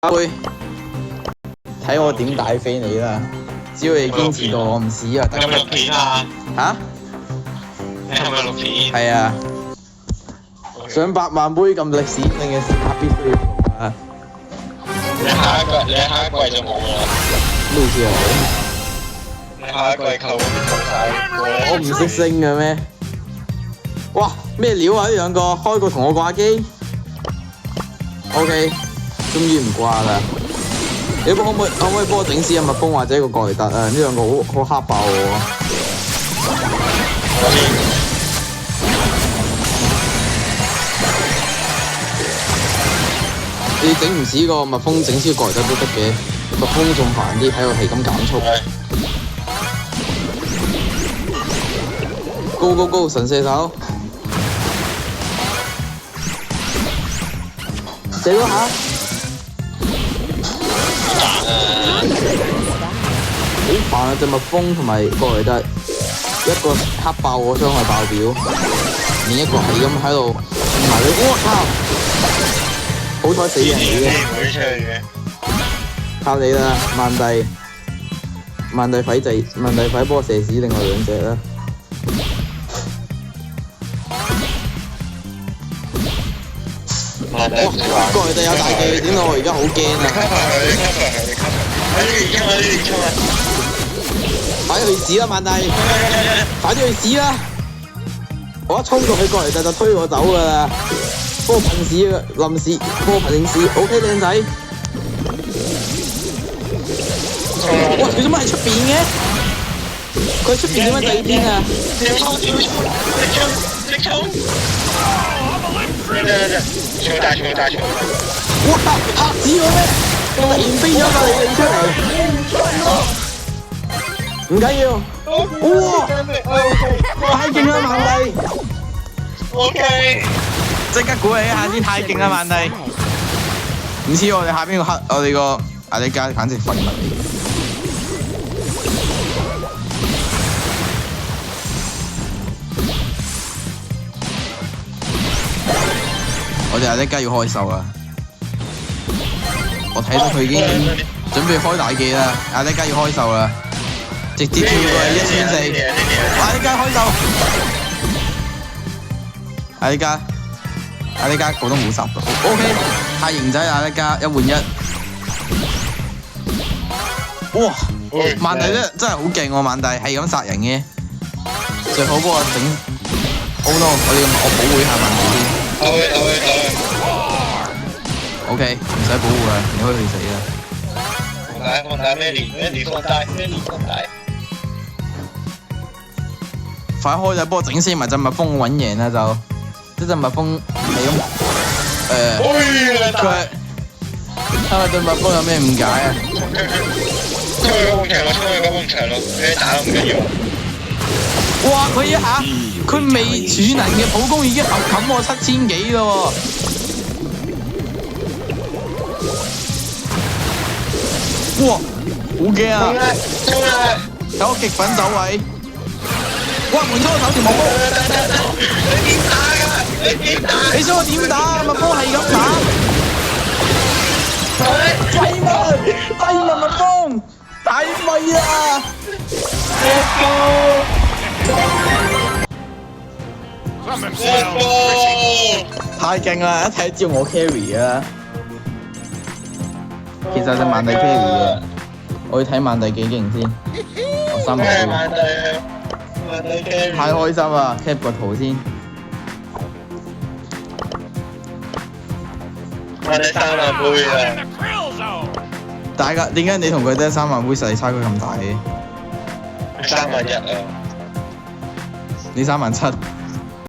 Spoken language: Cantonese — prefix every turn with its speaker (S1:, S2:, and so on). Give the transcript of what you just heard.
S1: 阿妹，睇我點帶飛你啦！只要你堅持到我唔死啊！
S2: 有冇錄片啊？
S1: 嚇？
S2: 你係咪錄片？
S1: 係啊！上百萬杯咁歷史性嘅時刻必須要做啊！
S2: 你下一季就冇啦。
S1: 咩意思啊？
S2: 你下一季扣晒。
S1: 我唔識升嘅咩？哇！咩料啊？呢兩個開個同我掛機 ？OK， 終於唔掛啦！你可唔可以幫我整支蜜蜂或者個蓋特啊？呢兩個好黑爆我啊！你整唔死個蜜蜂，整支蓋特都得嘅。蜜蜂仲煩啲，喺度係咁減速。Go go go！ 神射手，射咗下。好煩啊！隻蜜蜂同埋過嚟得一個黑爆我傷害爆表，另一個係咁喺度埋你，我靠！好彩死人嘅，靠你啦，萬帝輝仔，萬帝輝幫我射死另外兩隻啦。哇！過嚟就有大技，點解我而家好驚啊！快啲去死啦，萬帝！快啲去死啦！我一衝過去過嚟就推我走㗎啦！幫我噴屎啊！臨時幫我噴屎 ，OK 靚仔。哇！佢做乜喺出邊嘅？佢喺出邊點解第二邊啊？哇！嚇死我咩？突然飛咗個你出嚟。唔緊要，哇！太勁啦，萬帝
S2: ！OK，
S1: 即刻鼓勵一下先，太勁啦，萬帝！唔似我哋下邊個黑，我哋個阿里加簡直廢物嚟嘅。我哋阿里加要開售啦！我睇到佢已經準備開大技啦，阿里加要開售啦！直接跳過去1400，阿里加開售，阿里加個都冇殺到 ，OK， 太型仔阿里加1換1，哇！萬帝真係好勁喎，萬帝係咁殺人嘅，最好幫我整 ，Oh no！我保護下萬帝先，OK， 唔使保護啦，你可以去死啦。
S2: 放大咩放大。
S1: 快開就幫我整死埋隻蜜蜂揾贏啦就，隻蜜蜂係咁佢睇下對蜜蜂有咩誤解啊？
S2: 衝去嗰埲牆咯，你打都唔緊要。
S1: 哇！佢一下佢未儲能嘅普攻已經冚我7000幾咯喎！哇！好驚啊！
S2: 衝啊！
S1: 睇我極品走位。哇！門初手條蜜蜂，
S2: 你點打㗎？你點打？
S1: 你想我點打？蜜蜂係咁打，廢物蜜蜂，大廢啊！太勁啦！一睇知道我 carry 啊！其實係萬帝 carry 嘅，我要睇萬帝幾勁先。我3萬杯。太開心啦 ！cap 個圖先。
S2: 我哋3萬杯啊！
S1: 大家點解你同佢得3萬杯實力差距咁大嘅？
S2: 3萬1啊！
S1: 你3萬7。